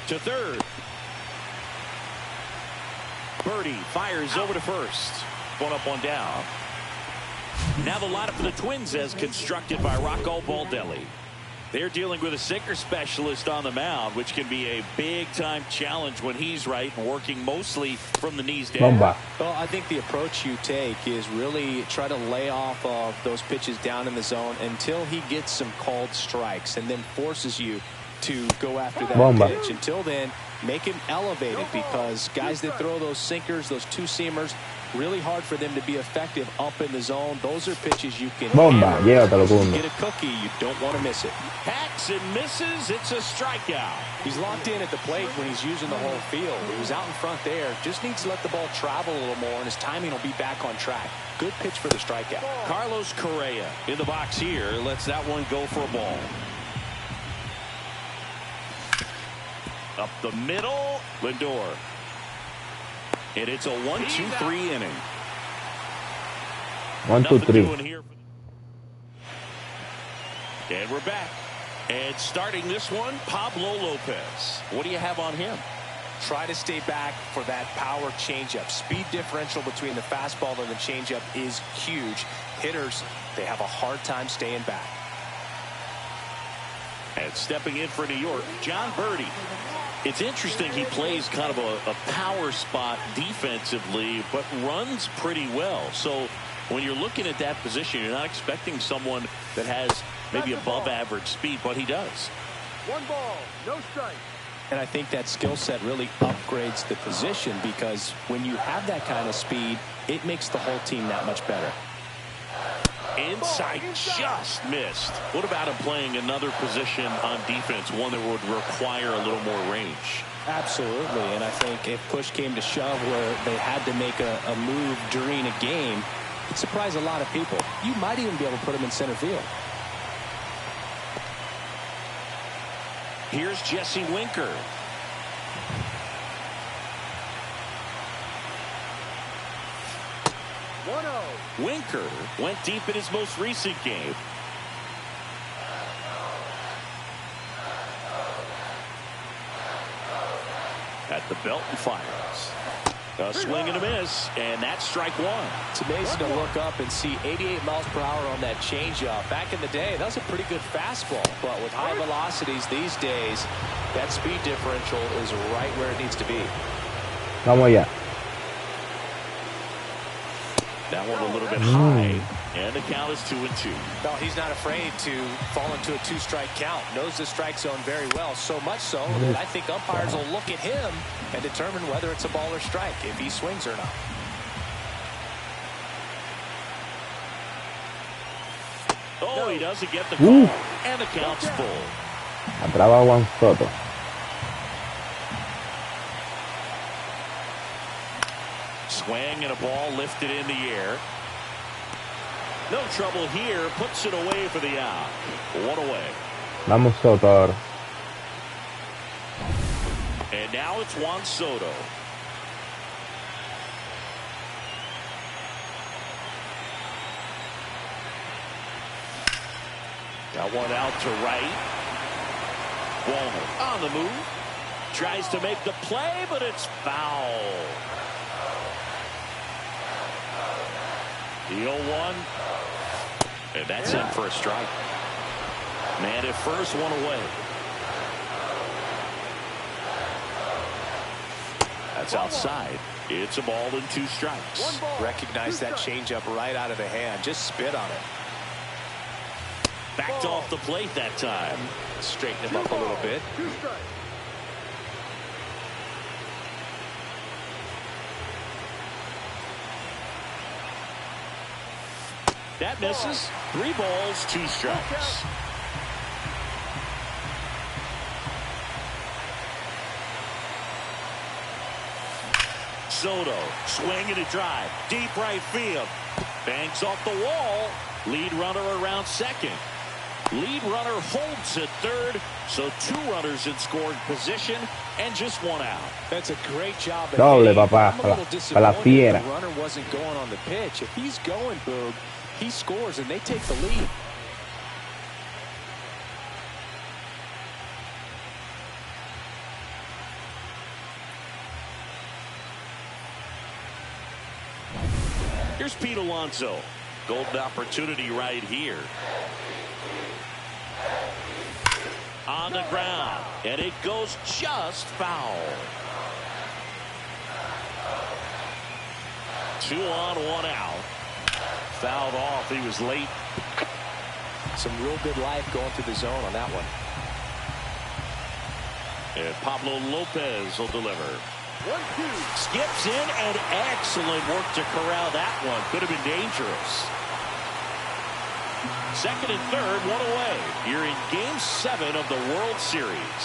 To third. Birdie fires over to first. One up, one down. Now the lineup for the Twins as constructed by Rocco Baldelli. They're dealing with a sinker specialist on the mound, which can be a big-time challenge when he's right and working mostly from the knees down. Bomba. Well, I think the approach you take is really try to lay off of those pitches down in the zone until he gets some called strikes and then forces you to go after that Bomba. pitch. Until then, make him elevated, because guys that throw those sinkers, those two-seamers, really hard for them to be effective up in the zone. Those are pitches you can Bomba, llévatelo, Kundo. get a cookie. You don't want to miss it. Hacks and misses. It's a strikeout. He's locked in at the plate when he's using the whole field. He was out in front there. Just needs to let the ball travel a little more, and his timing will be back on track. Good pitch for the strikeout. Carlos Correa in the box here. Lets that one go for a ball. Up the middle, Lindor. And it's a 1-2-3 inning. 1, 2, 3. And we're back. And starting this one, Pablo Lopez. What do you have on him? Try to stay back for that power changeup. Speed differential between the fastball and the changeup is huge. Hitters, they have a hard time staying back. And stepping in for New York, John Birdie. It's interesting, he plays kind of a power spot defensively, but runs pretty well. So when you're looking at that position, you're not expecting someone that has maybe above average speed, but he does. 1 ball, no strike. And I think that skill set really upgrades the position, because when you have that kind of speed, it makes the whole team that much better. Inside, just missed. What about him playing another position on defense, one that would require a little more range? Absolutely, and I think if push came to shove where they had to make a move during a game, it'd surprise a lot of people. You might even be able to put him in center field. Here's Jesse Winker. Winker went deep in his most recent game. At the belt and fires. A swing and a miss, and that's strike one. It's amazing to look up and see 88 miles per hour on that changeup. Back in the day, that was a pretty good fastball, but with high velocities these days, that speed differential is right where it needs to be. Vamos allá. That one a little bit high, and the count is 2-2. No, he's not afraid to fall into a 2-strike count. Knows the strike zone very well, so much so that I think umpires will look at him and determine whether it's a ball or strike, if he swings or not. Oh, he doesn't get the call, and the count's full. Atraba Juan Soto. Swing and a ball lifted in the air. No trouble here. Puts it away for the out. One away. Vamos Soto ahora. And now it's Juan Soto. Got one out to right. Walner on the move. Tries to make the play, but it's foul. The 0-1. And that's in for a strike. Man at first, one away. That's outside. It's a ball and 2 strikes. Recognize that changeup right out of the hand. Just spit on it. Backed off the plate that time. Straighten him up a little bit. That misses. 3 balls, 2 strikes. Soto swinging a drive. Deep right field. Banks off the wall. Lead runner around second. Lead runner holds at third. So 2 runners in scoring position and just 1 out. That's a great job. Doble, papá. Para la fiera. The runner wasn't going on the pitch. If he's going, Boog, he scores and they take the lead. Here's Pete Alonso. Golden opportunity right here. On the ground, and it goes just foul. 2 on, 1 out. Fouled off. He was late. Some real good life going through the zone on that one. And Pablo Lopez will deliver. 1-2. Skips in, and excellent work to corral that one. Could have been dangerous. Second and third, 1 away. You're in Game 7 of the World Series.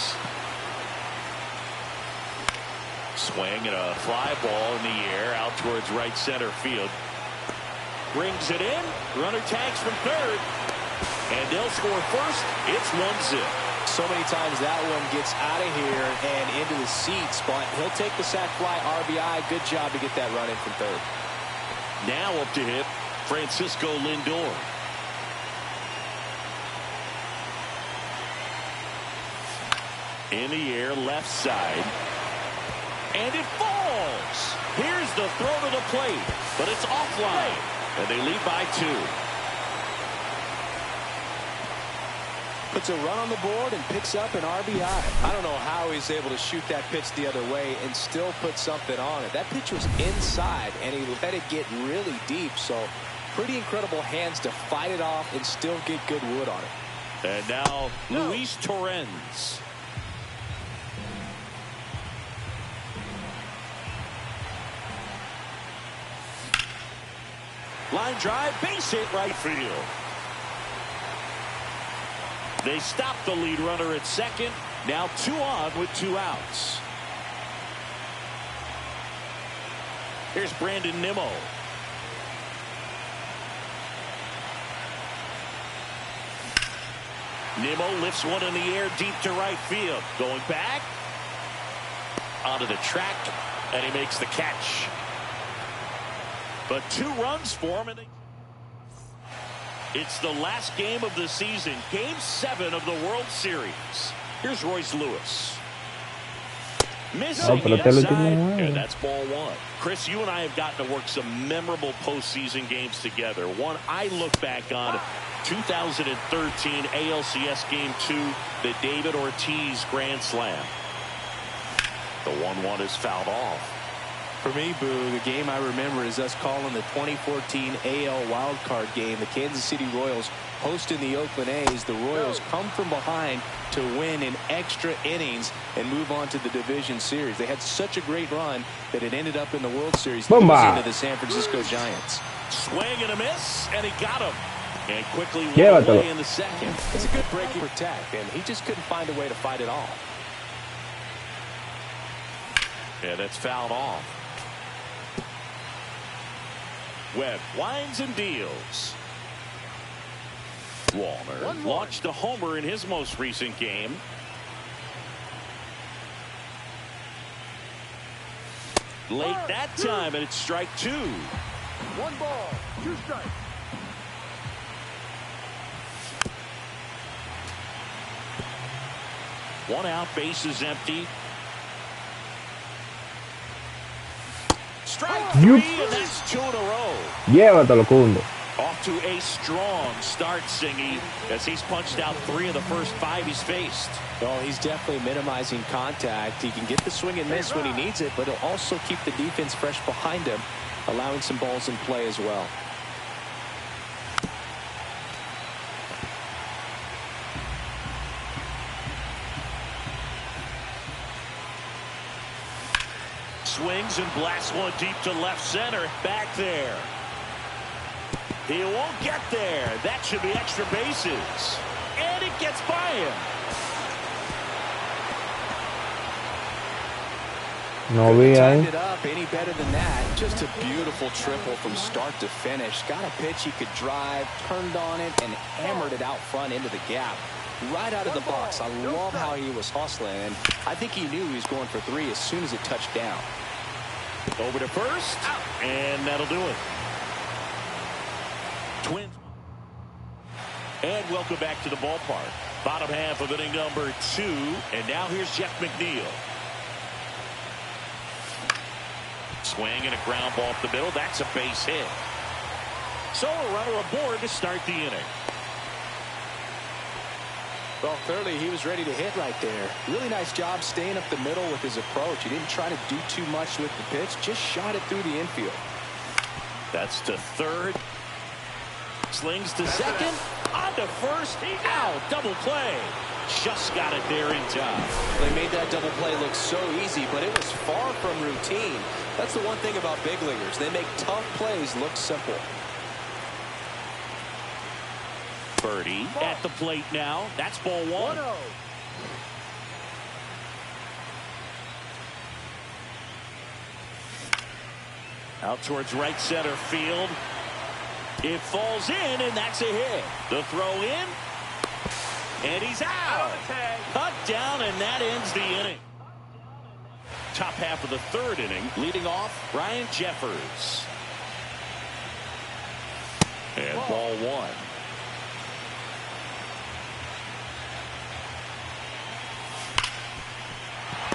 Swing and a fly ball in the air out towards right center field. Brings it in. Runner tags from third. And they'll score first. It's 1-0. So many times that one gets out of here and into the seats, but he'll take the sac fly, RBI. Good job to get that run in from third. Now up to hit Francisco Lindor. In the air, left side. And it falls. Here's the throw to the plate, but it's offline. And they lead by 2. Puts a run on the board and picks up an RBI. I don't know how he's able to shoot that pitch the other way and still put something on it. That pitch was inside, and he let it get really deep. So pretty incredible hands to fight it off and still get good wood on it. And now Luis Torrens. Line drive, base hit right field. They stop the lead runner at second. Now 2 on with 2 outs. Here's Brandon Nimmo. Nimmo lifts one in the air deep to right field. Going back. Onto the track. And he makes the catch. But 2 runs for him. And it's the last game of the season. Game 7 of the World Series. Here's Royce Lewis. Missing inside, and that's ball 1. Chris, you and I have gotten to work some memorable postseason games together. One I look back on, 2013 ALCS Game 2, the David Ortiz Grand Slam. The 1-1 is fouled off. For me, Boo, the game I remember is us calling the 2014 AL wildcard game. The Kansas City Royals hosting the Oakland A's. The Royals come from behind to win in extra innings and move on to the division series. They had such a great run that it ended up in the World Series losing to the San Francisco Giants. Swing and a miss, and he got him. And quickly went away in the second. It's a good break and protect, and he just couldn't find a way to fight it off. Yeah, that's fouled off. Webb winds and deals. Wallner launched a homer in his most recent game. Late that time, and it's strike 2. 1 ball, 2 strikes. One out, base is empty. Strike 3, and that's 2 in a row. Llévatelo, Cundo. Off to a strong start, Singy, as he's punched out 3 of the first 5 he's faced. Well, he's definitely minimizing contact. He can get the swing and miss when he needs it, but he'll also keep the defense fresh behind him, allowing some balls in play as well. Swings and blasts one deep to left center. Back there. He won't get there. That should be extra bases. And it gets by him. No vi ahí. It up any better than that. Just a beautiful triple from start to finish. Got a pitch he could drive, turned on it, and hammered it out front into the gap. Right out of the box. I love how he was hustling, and I think he knew he was going for 3 as soon as it touched down. Over to first, and that'll do it. Twins. And welcome back to the ballpark. Bottom half of inning number 2, and now here's Jeff McNeil. Swing and a ground ball up the middle. That's a base hit. So a runner aboard to start the inning. Well, clearly he was ready to hit right there. Really nice job staying up the middle with his approach. He didn't try to do too much with the pitch, just shot it through the infield. That's to third. Slings to second. On to first. Out. Double play. Just got it there in time. They made that double play look so easy, but it was far from routine. That's the one thing about big leaguers. They make tough plays look simple. Birdie at the plate now. That's ball one. 1-0. Out towards right center field. It falls in, and that's a hit. The throw in. And he's out. Cut down, and that ends the inning. Top half of the third inning. Leading off, Ryan Jeffers. And ball one.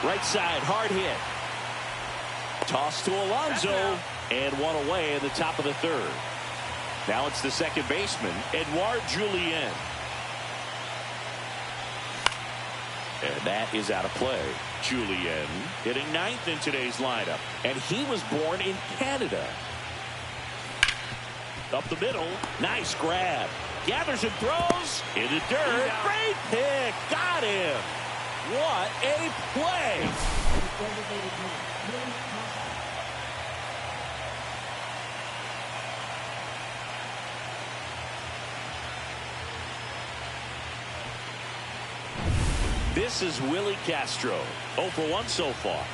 Right side, hard hit. Toss to Alonso, and one away in the top of the third. Now it's the second baseman, Edouard Julien. And that is out of play. Julien hitting ninth in today's lineup. And he was born in Canada. Up the middle, nice grab. Gathers and throws in the dirt. Great pick, got him. What a play. This is Willie Castro. 0 for 1 so far.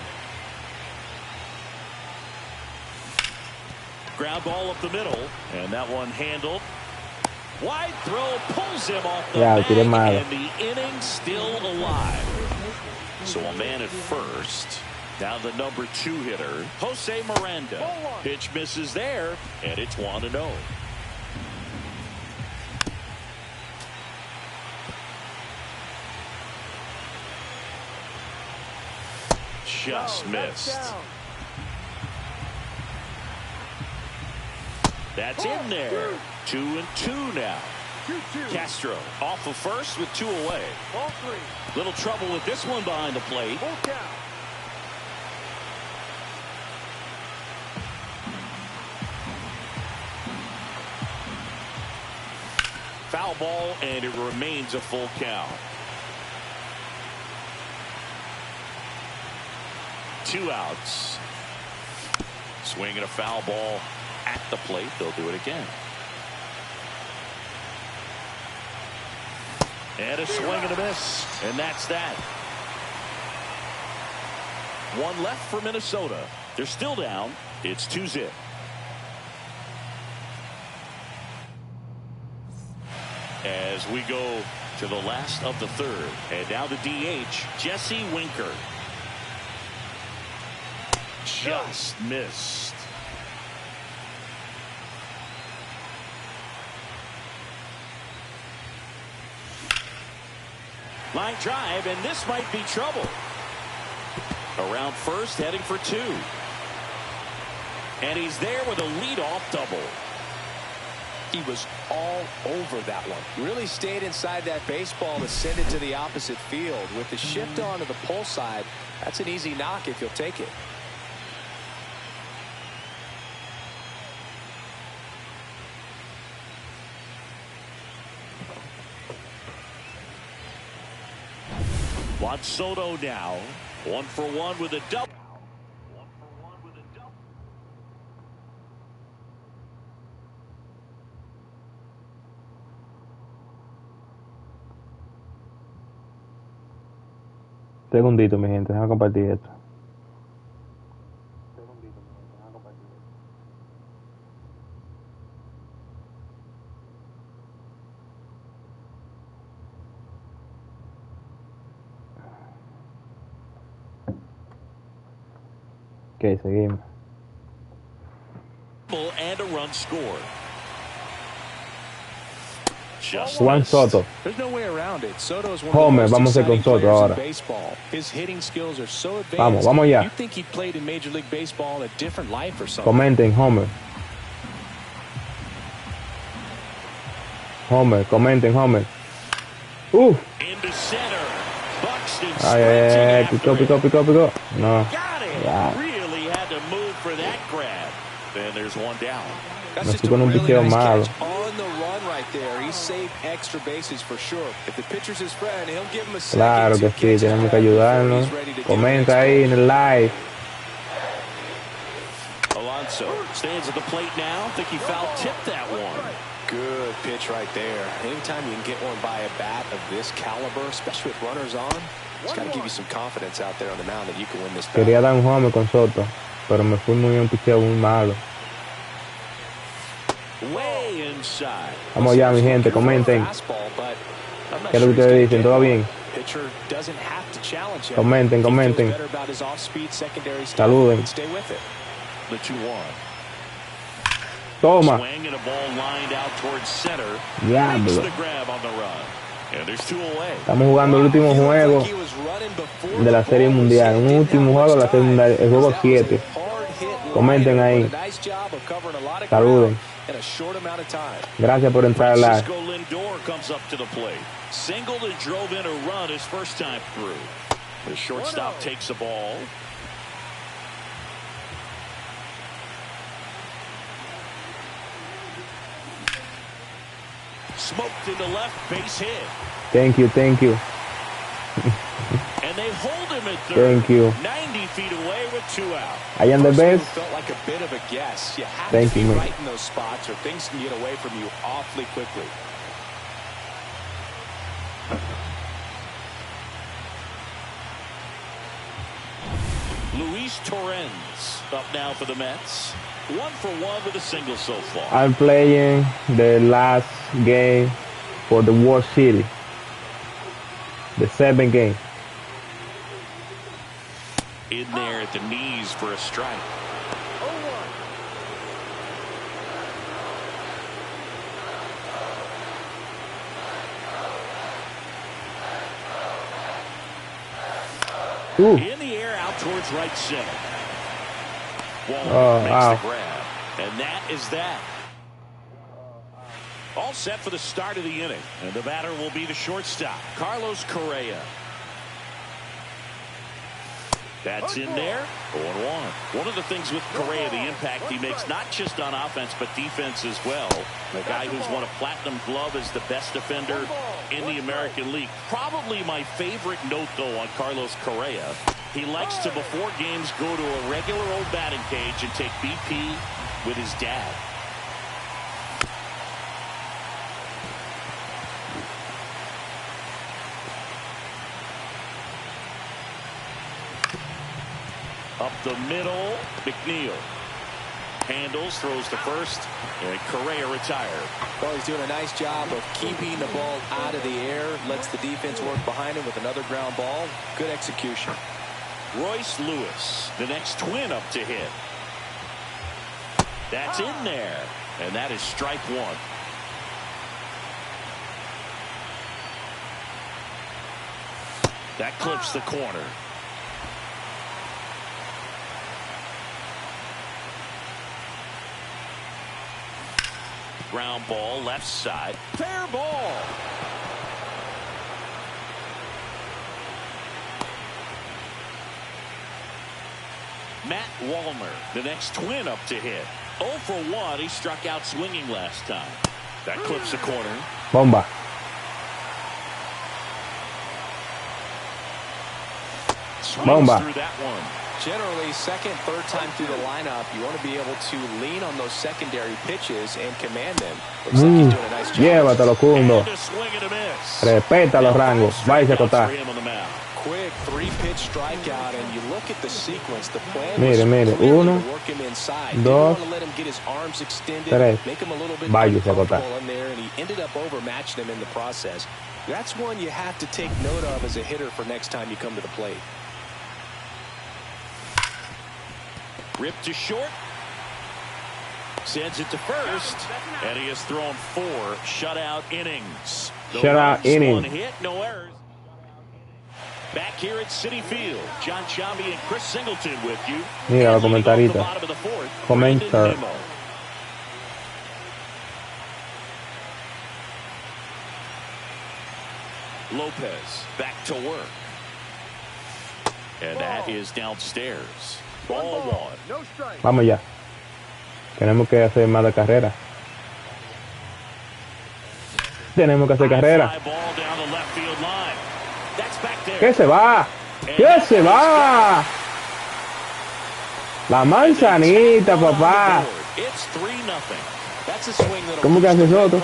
Ground ball up the middle, and that one handled. Wide throw pulls him off the bag, and the inning still alive. So a man at first. Now the number 2 hitter, Jose Miranda. Pitch misses there, and it's 1-0. Just missed. That's in there. 2-2 now. Castro off of first with 2 away. Little trouble with this one behind the plate. Foul ball, and it remains a full count. 2 outs. Swinging a foul ball at the plate. They'll do it again. And a swing and a miss. And that's that. 1 left for Minnesota. They're still down. It's 2-0. As we go to the last of the third. And now the DH, Jesse Winker. Just missed. Line drive, and this might be trouble. Around first, heading for 2. And he's there with a leadoff double. He was all over that one. Really stayed inside that baseball to send it to the opposite field. With the shift on to the pull side, that's an easy knock if you'll take it. Juan Soto now 1 for 1 with a double. Segundito, mi gente, déjame compartir esto. Ok, seguimos. And a run scored. Juan Soto. There's no way around it. Soto's one Homer, of the vamos a ir con Soto ahora. Baseball. His hitting skills are so advanced. Vamos ya. You think he played in Major League Baseball in a different life or something. Comenten, Homer. Homer, comenten, Homer. Uf. Into center. Buxton Ay, ay, sprinting ay, after picó, it. picó, picó, picó. No. Got it. Yeah. Really had to move for that grab. And there's one down. That's Me just a fui con un really picheo nice malo. catch on the run right there. He saved extra bases for sure. If the pitcher's his friend, he'll give him a second. Claro que sí, tenemos que ayudarnos. Comenta ahí en el live. Alonso stands at the plate now. Think he foul tipped that one. Good pitch right there. Anytime you can get one by a bat of this caliber, especially with runners on, it's got to give you some confidence out there on the mound that you can win this battle. Quería dar un home con Soto, pero me fui muy un picheo muy malo. Way inside. Vamos ya, mi gente, comenten. ¿Qué es lo que ustedes dicen? ¿Todo bien? Comenten, comenten. Saluden. The 2-1. Toma. Swing and a ball lined out towards center. Diablo. Makes the grab on the run. And there's 2 away. Estamos jugando el último juego de la Serie Mundial. Un último juego de la Serie Mundial, el juego 7. Comenten ahí. Saluden. Gracias por entrar al live. Francisco Lindor comes up to the plate. Singled and drove in a run his first time through. The shortstop takes the ball. Smoked into left, base hit. Thank you, thank you. And they hold him at third. Thank you. 90 feet away with 2 out. I am the best. Felt like a bit of a guess. You have Thank to be you, man. right in those spots or things can get away from you awfully quickly. Luis Torrens up now for the Mets. 1 for 1 with a single so far. I'm playing the last game for the World Series. The 7th game. In there at the knees for a strike. Ooh. In the air out towards right center. Oh, makes wow. the grab. And that is that. All set for the start of the inning. And the batter will be the shortstop, Carlos Correa. That's in there. 0-1. One of the things with Correa, the impact he makes, not just on offense, but defense as well. The guy who's won a platinum glove as the best defender in the American League. Probably my favorite note, though, on Carlos Correa. He likes to, before games, go to a regular old batting cage and take BP with his dad. Up the middle, McNeil handles, throws to first, and Correa retired. Well, he's doing a nice job of keeping the ball out of the air, lets the defense work behind him with another ground ball. Good execution. Royce Lewis, the next twin up to hit. That's in there, and that is strike 1. That clips the corner. Ground ball, left side. Fair ball. Matt Wallner, the next twin up to hit. 0 for 1. He struck out swinging last time. That clips the corner. Bomba. Swings Bomba. through that one. Generally, second, third time through the lineup, you want to be able to lean on those secondary pitches and command them. Looks like he's doing a nice job. Llévatelo, Cundo. And a swing and a miss. Respeta los rangos. Váyase a For acotar. him on the mound. Quick 3-pitch strikeout, and you look at the sequence. The plan Mire, was mire. clearly 1, to work him inside. 2, Didn't want to let him get his arms extended, 3. make him a little bit Váyase a acotar. uncomfortable in there, and he ended up overmatching him in the process. That's one you have to take note of as a hitter for next time you come to the plate. Ripped to short. Sends it to first. And he has thrown 4 shutout innings. Shutout inning. 1 hit, no errors. Back here at Citi Field, John Shambi and Chris Singleton with you. Mira la And leading off the comentarita. bottom of the 4th, Comenta. Brandon Nimmo. Lopez back to work. And that is downstairs. Ball one. No strike. Vamos ya. Tenemos que hacer más de carrera. Tenemos que hacer carrera. ¿Qué se va? ¿Qué se va? La manzanita, papá. ¿Cómo que haces otro?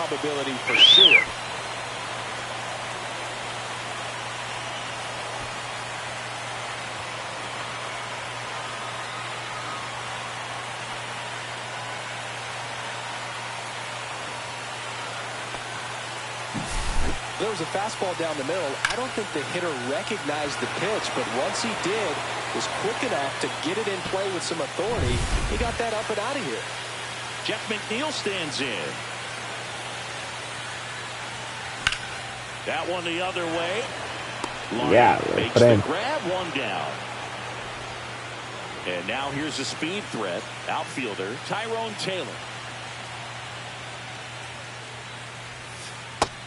There was a fastball down the middle. I don't think the hitter recognized the pitch, but once he did, was quick enough to get it in play with some authority. He got that up and out of here. Jeff McNeil stands in. That one the other way. Yeah, makes the grab, one down. And now here's a speed threat. Outfielder Tyrone Taylor.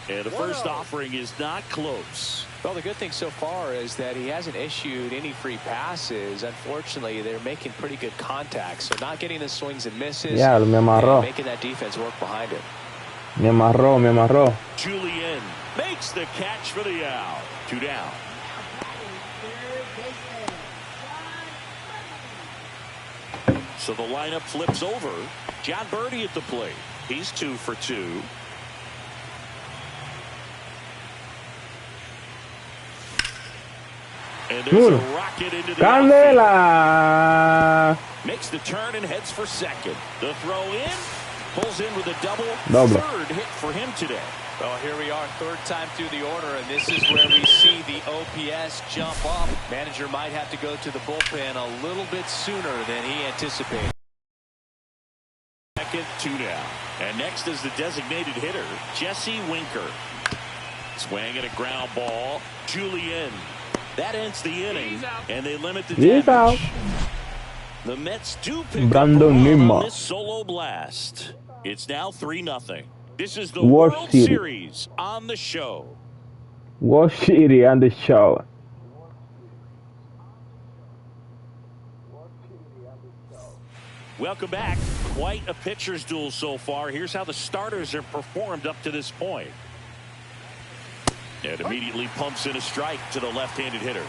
And the first offering is not close. Well, the good thing so far is that he hasn't issued any free passes. Unfortunately, they're making pretty good contact. So not getting the swings and misses. Yeah, me amarró. Making that defense work behind him. Me amarró, me amarró. Julian makes the catch for the out. 2 down. So the lineup flips over. John Birdie at the plate. He's 2 for 2. And there's a rocket into the Candela. Makes the turn and heads for second. The throw in. Pulls in with a double. Third hit for him today. Well, here we are, third time through the order, and this is where we see the OPS jump up. Manager might have to go to the bullpen a little bit sooner than he anticipated. Second, 2 down. And next is the designated hitter, Jesse Winker. Swing at a ground ball. Julian. That ends the inning, and they limit the damage. The Mets do pick Brandon up on this solo blast. It's now 3-0. This is the World Series on the show. World Series on the show. Welcome back. Quite a pitcher's duel so far. Here's how the starters have performed up to this point. And immediately pumps in a strike to the left-handed hitter.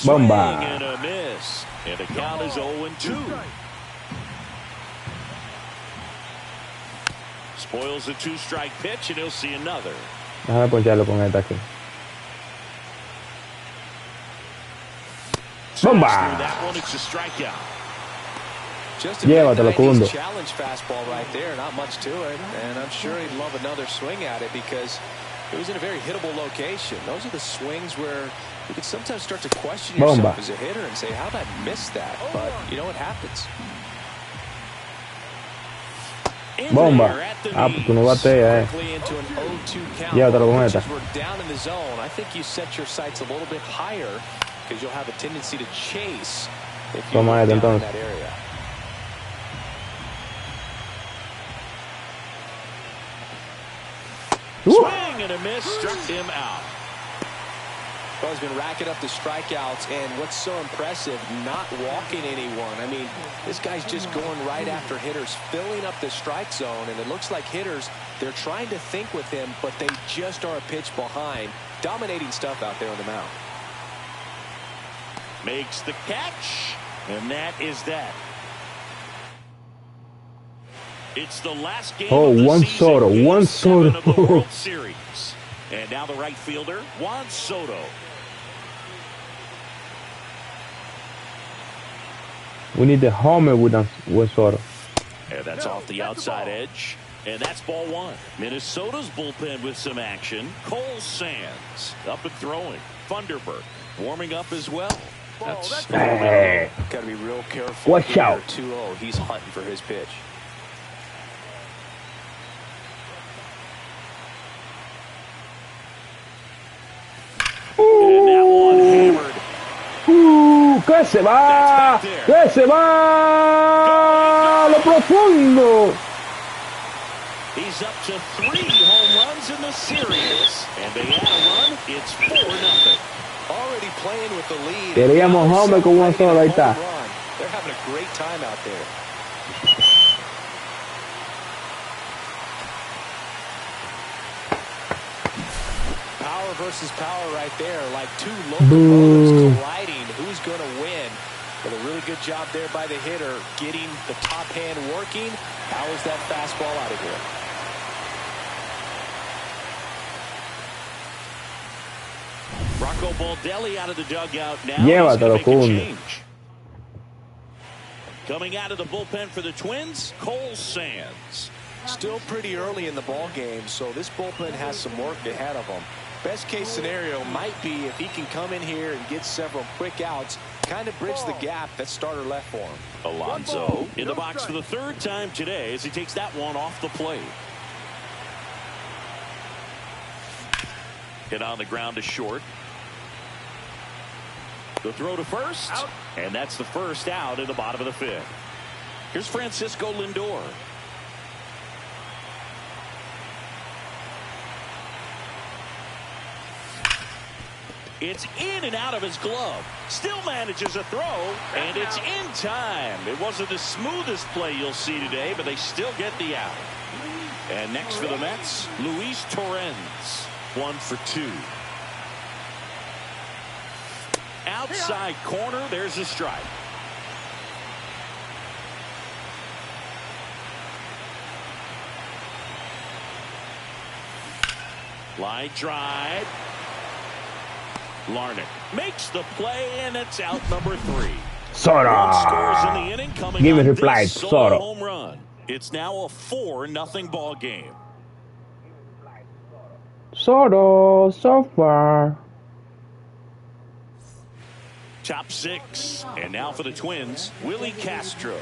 Bomba. Swing and a miss. And the count is 0-2. Spoils a 2-strike pitch, and he'll see another. Déjame poncharlo con esta aquí. Bomba. That one, it's a strikeout. Just a challenge fastball right there. Not much to it. And I'm sure he'd love another swing at it because it was in a very hittable location. Those are the swings where you can sometimes start to question yourself as a hitter and say, how did I miss that? But, you know, it happens. Bomba. Ah, pues tú no bateas, Llévatelo con esta. We're down in the zone. I think you set your sights a little bit higher because you'll have a tendency to chase if you Toma down esta in entonces. that area. Swing and a miss, struck him out. Well, he's been racking up the strikeouts, and what's so impressive, not walking anyone. I mean, this guy's just going right after hitters, filling up the strike zone, and it looks like hitters, they're trying to think with him, but they just are a pitch behind. Dominating stuff out there on the mound. Makes the catch, and that is that. It's the last game of the Juan season, Soto, Game Juan 7 of the Soto. World Series. And now the right fielder, Juan Soto. We need the homer with Soto. And that's off the outside edge. And that's ball one. Minnesota's bullpen with some action. Cole Sands up and throwing. Funderburk warming up as well. That's Hey. Got to be real careful. Watch out. 2-0. He's hunting for his pitch. And that one hammered. ¡Que se va! ¡Que se va! ¡Lo profundo! He's Phillies up to 3 home runs in the series. And they add a run. It's 4-0. Already playing with the lead. Queríamos home con uno solo, ahí está. They're having a great time out there. Power versus power right there, like two locomotives colliding. Who's going to win? But a really good job there by the hitter, getting the top hand working. Powers that fastball out of here. Rocco Baldelli out of the dugout now. Llévatelo, change. Coming out of the bullpen for the Twins, Cole Sands. Still pretty early in the ball game, so this bullpen has some work ahead of them. Best case scenario might be if he can come in here and get several quick outs, kind of bridge the gap that starter left for him. Alonso in the box for the 3rd time today as he takes that one off the plate. Hit on the ground to short. The throw to first, and that's the first out in the bottom of the 5th. Here's Francisco Lindor. It's in and out of his glove. Still manages a throw, and it's in time. It wasn't the smoothest play you'll see today, but they still get the out. And next for the Mets, Luis Torrens. 1 for 2. Outside corner, there's a strike. Line drive. Larnach makes the play, and it's out number 3. Soto. Scores in the inning, coming Give me on reply, this Soto. home run. It's now a 4-0 ball game. Soto, so far. Top 6. And now for the Twins, Willie Castro.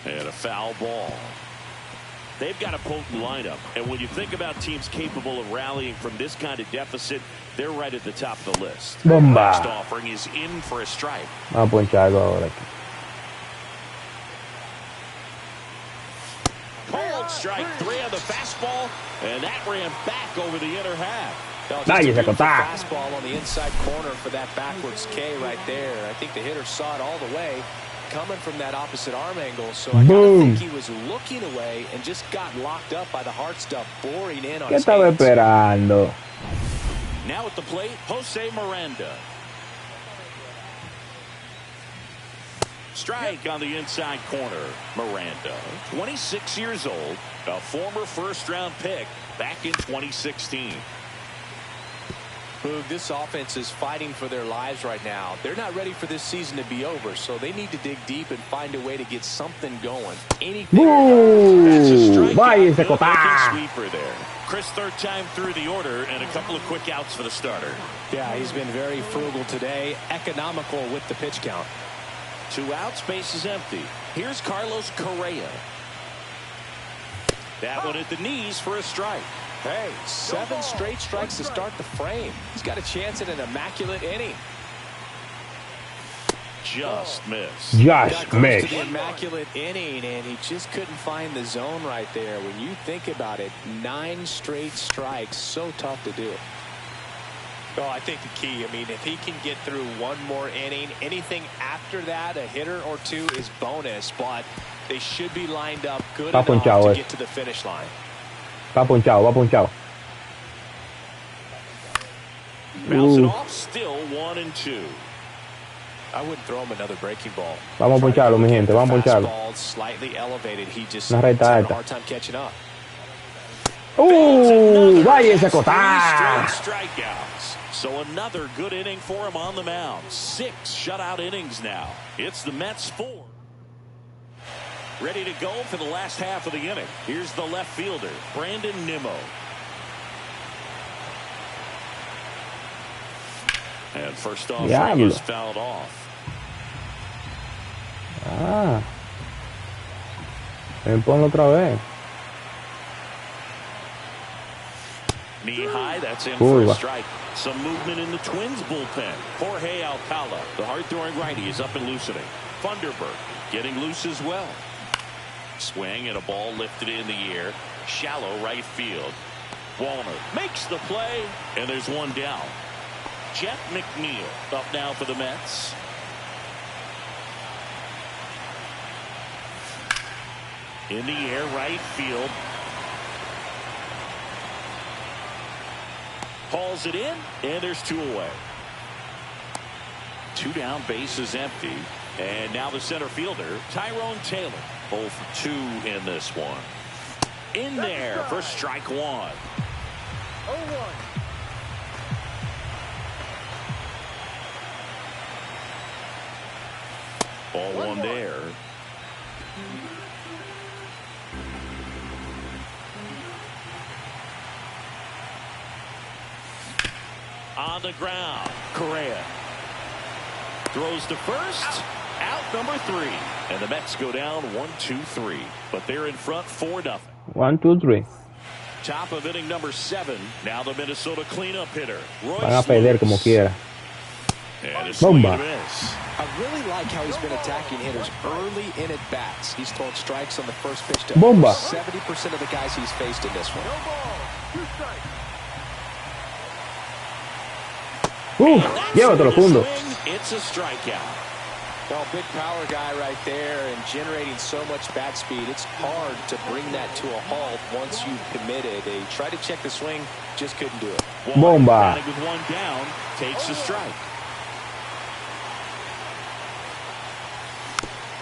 And a foul ball. They've got a potent lineup. And when you think about teams capable of rallying from this kind of deficit, they're right at the top of the list. Bomba. Next offering is in for a strike. Vamos a ponchar algo ahora aquí. Pulled strike 3 on the fastball, and that ran back over the inner half. Vaya, se corta. Fastball on the inside corner for that backwards K right there. I think the hitter saw it all the way, coming from that opposite arm angle. So I think he was looking away and just got locked up by the hard stuff boring in on ¿Qué his estaba hands. esperando? Now at the plate, Jose Miranda. Strike on the inside corner. Miranda, 26 years old, a former first-round pick back in 2016. Boog, this offense is fighting for their lives right now. They're not ready for this season to be over, so they need to dig deep and find a way to get something going. Anything. That's a strikeout. Vaya, se Good looking corta. sweeper there. Chris, 3rd time through the order, and a couple of quick outs for the starter. Yeah, he's been very frugal today, economical with the pitch count. 2 outs, base is empty. Here's Carlos Correa. That one at the knees for a strike. Hey, 7 straight strikes to start the frame. He's got a chance at an immaculate inning. Just missed. Got Just close missed. to the immaculate inning, and he just couldn't find the zone right there. When you think about it, 9 straight strikes, so tough to do. Oh, I think the key, I mean, if he can get through one more inning, anything after that, a hitter or 2 is bonus, but they should be lined up good enough to get to the finish line. Va ponchado, va ponchado. Bounce it off, still 1-2. I wouldn't throw him another breaking ball. Vamos a poncharlo, mi gente, vamos a poncharlo. Fastball slightly elevated. He just Una recta had a alta. hard time catching up. Vaya, se 3 corta. straight strikeouts. So another good inning for him on the mound. 6 shutout innings now. It's the Mets 4. Ready to go for the last half of the inning. Here's the left fielder, Brandon Nimmo. And first off, is fouled off. Ah. Ven, ponlo otra vez. Knee high, that's in for a strike. Some movement in the Twins bullpen. Jorge Alcala, the hard-throwing righty, is up and loosening. Funderburk Getting loose as well. Swing and a ball lifted in the air. Shallow right field. Wallner makes the play, and there's one down. Jeff McNeil up now for the Mets. In the air, right field. Hauls it in, and there's two away. Two down, bases empty. And now the center fielder, Tyrone Taylor. 0 for 2 in this one. In there for strike one. 0-1. Ball one there. On the ground, Correa throws to first. Out number 3. And the Mets go down 1-2-3. But they're in front 4-0. 1, 2, 3. Top of inning number 7. Now the Minnesota cleanup hitter. Van a perder como quiera. Bomba. I really like how he's been attacking hitters early in at bats. He's thrown strikes on the first pitch to Bomba. 70% of the guys he's faced in this one. No ball. 2 strikes. Llévatelo, Fundo. It's a strikeout. Well, big power guy right there and generating so much bat speed. It's hard to bring that to a halt once you've committed. They tried to check the swing, just couldn't do it. Bomba. With one down, takes a strike.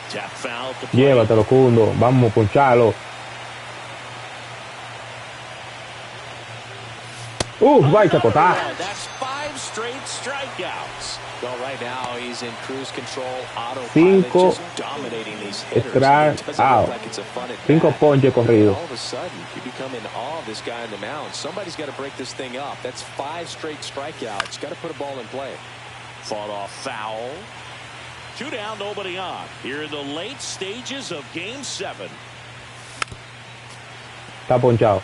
Tap foul to play. Llévatelo, Fundo. Vamos, ponchalo. Vai chacotar. That's 5 straight strikeouts. Well, right now he's in cruise control, autopilot, 5 just dominating these hitters. strikeouts. Like it's a fun at 5 bat. ponches corridos. All of a sudden, you become in awe of this guy on the mound. Somebody's got to break this thing up. That's 5 straight strikeouts. Got to put a ball in play. Fought off foul. 2 down, nobody on. Here in the late stages of Game 7. Está ponchado.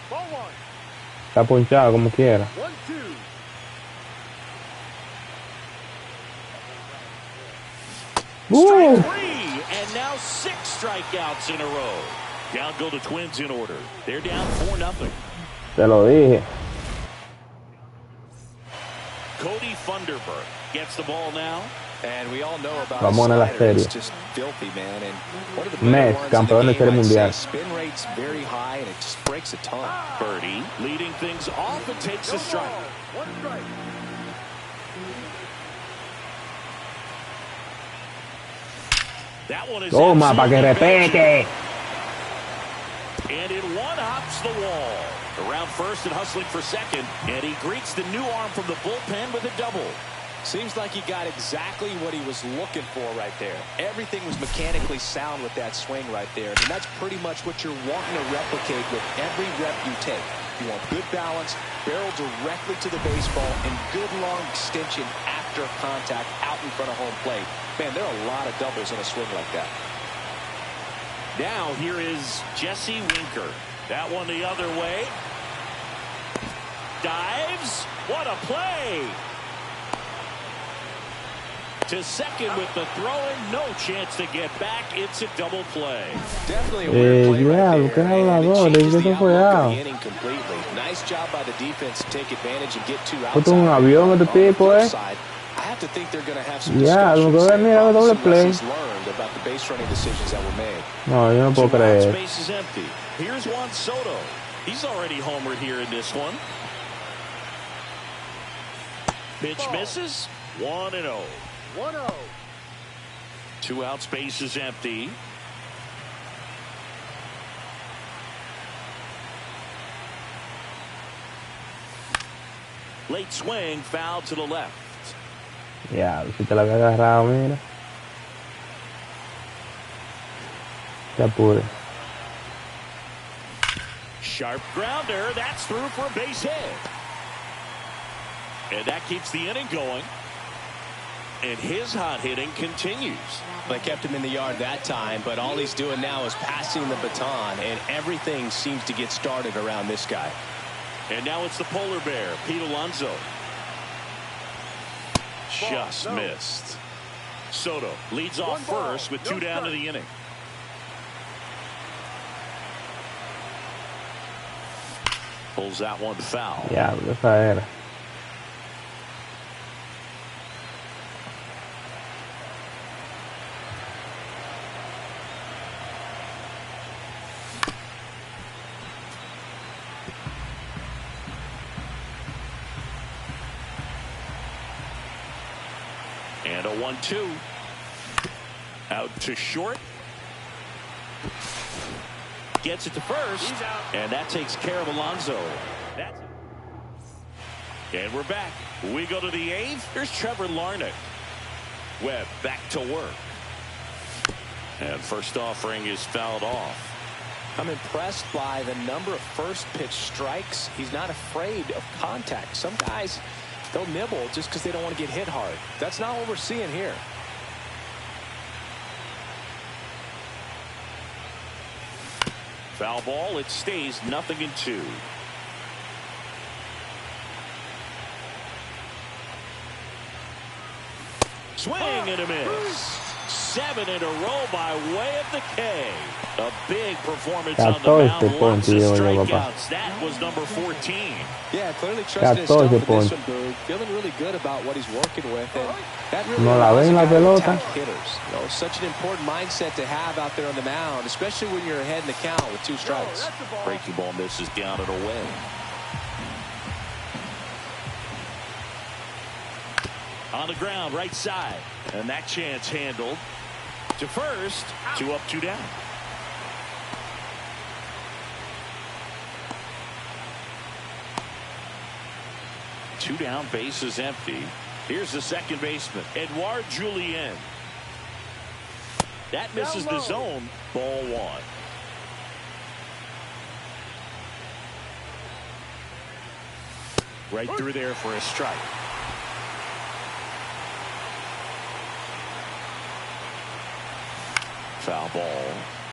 Ball 1. Está ponchado como quiera. 1-2. Strike 3, and now 6 strikeouts in a row. Down go the Twins in order. They're down 4-0. Te lo dije. Cody Funderburk gets the ball now. And we all know about Vamos a la slider. serie. It's just filthy, man. And one of the Mets, better ones campeón in de the Serie game, I'd Mundial. say. Spin rate's very high, and it just breaks a ton. Birdie leading things off and takes a strike. 1 strike. That one is Toma, para que absolutely repete. And it one-hops the wall. Around first and hustling for second. And he greets the new arm from the bullpen with a double. Seems like he got exactly what he was looking for right there. Everything was mechanically sound with that swing right there. And that's pretty much what you're wanting to replicate with every rep you take. You want good balance, barrel directly to the baseball, and good long extension after contact out in front of home plate. Man, there are a lot of doubles in a swing like that. Now here is Jesse Winker. That one the other way. Dives. What a play. To second with the throw-in. No chance to get back. It's a double play. Definitely a weird play right ¿qué there. And it hablador? changes ¿De the qué fue outlook of out? the inning completely. Nice job by the defense to take advantage and get 2 outs. Esto es un avión este tipo, I have to think they're going to have some Ya, lo que discussions ve, mira, and doble some play. lessons learned about the base running decisions that were made. No, yo no puedo 2 outs, creer. base is empty. Here's Juan Soto. He's already homered here in this one. Pitch misses. 1-0. 1-0. 2 outs, base is empty. Late swing, foul to the left. Ya, si te la había agarrado, mira. Te apure. Sharp grounder. That's through for a base hit. And that keeps the inning going. And his hot hitting continues. They kept him in the yard that time, but all he's doing now is passing the baton, and everything seems to get started around this guy. And now it's the polar bear, Pete Alonso. just missed. Soto leads off first with 2 down to the inning. Pulls that one foul. Ya, esa era. And a 1-2. Out to short. Gets it to first. And that takes care of Alonso. And we're back. We go to the 8th. Here's Trevor Larnach. Webb back to work. And first offering is fouled off. I'm impressed by the number of first pitch strikes. He's not afraid of contact. Some guys, they'll nibble just because they don't want to get hit hard. That's not what we're seeing here. Foul ball. It stays 0-2. Swing and a miss. 7 in a row by way of the K. A big performance on the mound. Lots of strikeouts. That was number 14. Yeah, clearly trusting his stuff with this one, Boog. Feeling really good about what he's working with. And that really allows a guy to attack hitters. You know, such an important mindset to have out there on the mound, especially when you're ahead in the count with 2 strikes. Breaking ball misses down and away. On the ground, right side. And that chance handled. To first. 2 up, 2 down. Two down, base is empty. Here's the second baseman, Edouard Julien. That misses the zone. Ball 1. Right through there for a strike. Foul ball.